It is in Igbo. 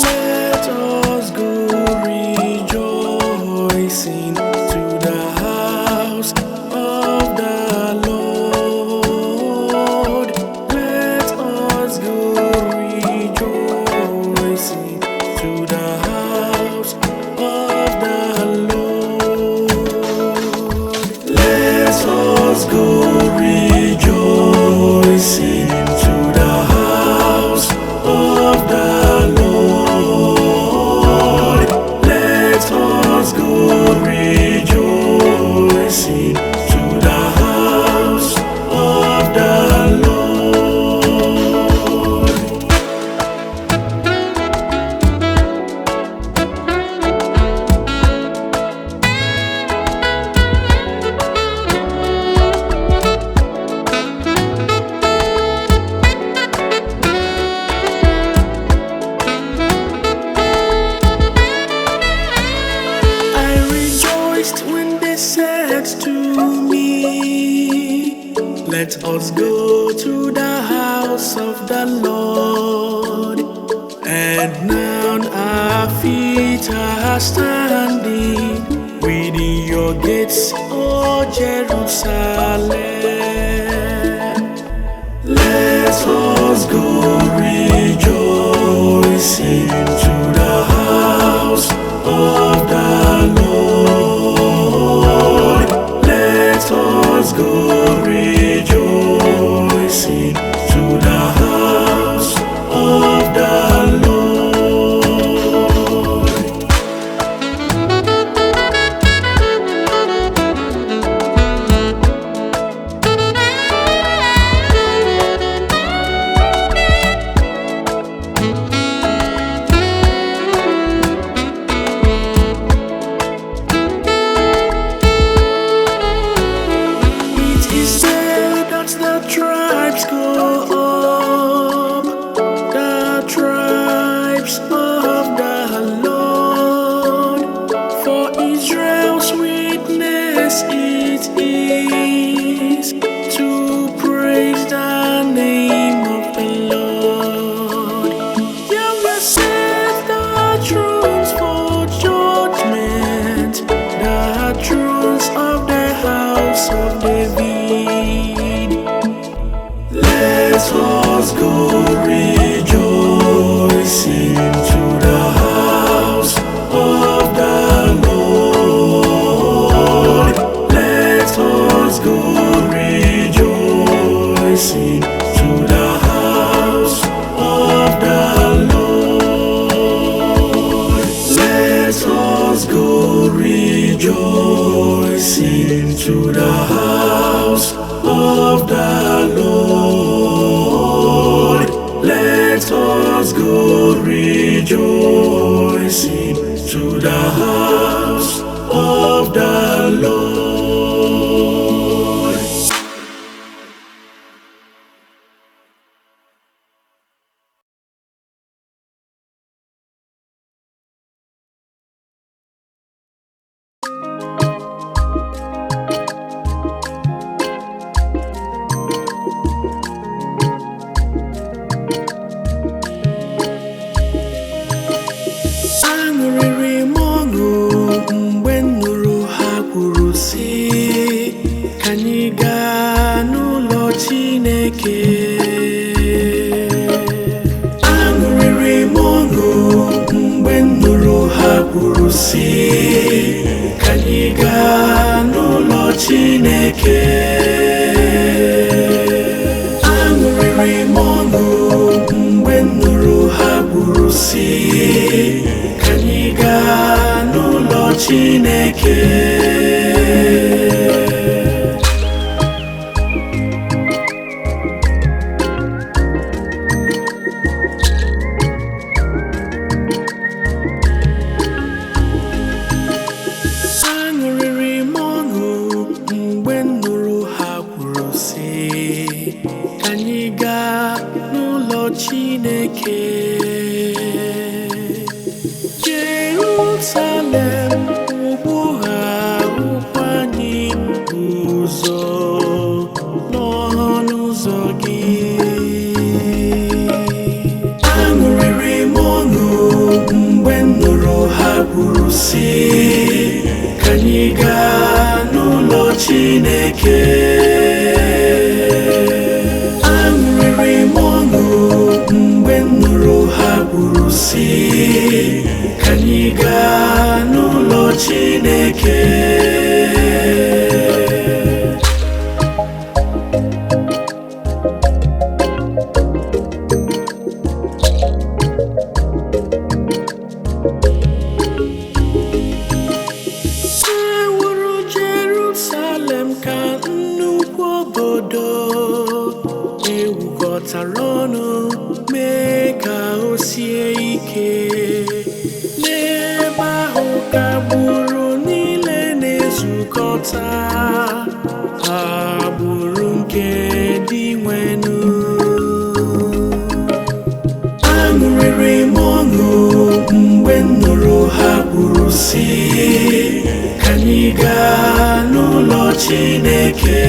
Let us go rejoicing to the house of the Lord. Let us go rejoicing to the house of the Lord. Let us go rejoicing to the house of the Lord. Let us go rejoicing to the house of the Lord. I rejoiced when they said to me, let us go to the house of the Lord. And now our feet are standing within your gates, O Jerusalem. Let us go rejoicing to the house of the Lord. Let us go rejoicing to the house of the Lord. It is said that the tribes go up, the tribes of the Lord. For Israel's witness it is to praise the name of the Lord. You will set the thrones for judgment, the thrones of the house of David. Let us go rejoicing to the house of the Lord. Let us go rejoicing to the house of the Lord. Let us go rejoicing to the house of the Lord. Let us go rejoicing to the house of the Lord. Aṅụrịrị m ọṅụ mgbe m nụrụ ha kwuru sị, ka anyị gaa n'ụlọ Chineke. Aṅụrịrị m ọṅụ mgbe m nụrụ ha kwuru sị, ka anyị gaa n'ụlọ Chineke. Aṅụrịrị m ọṅụ mgbe m nụrụ ha kwuru sị, ka anyị gaa n'ụlọ Chineke. Aṅụrịrị m ọṅụ mgbe m nụrụ ha kwuru sị, ka anyị gaa n'ụlọ Chineke. si ka anyị gaa n'ụlọ Chineke. Aṅụrịrị m ọṅụ mgbe m nụrụ ha kwuru si ka anyị gaa n'ụlọ Chineke. Ka nnukwu obodo ewukọtara ọnụ mee ka o sie ike. N'ebe ahụ ka agbụrụ niile na-ezukọta, agbụrụ nke dị nwenu. Aṅụrịrị m ọṅụ mgbe m nụrụ ha kwuru si ka anyị gaa n'ụlọ Chineke.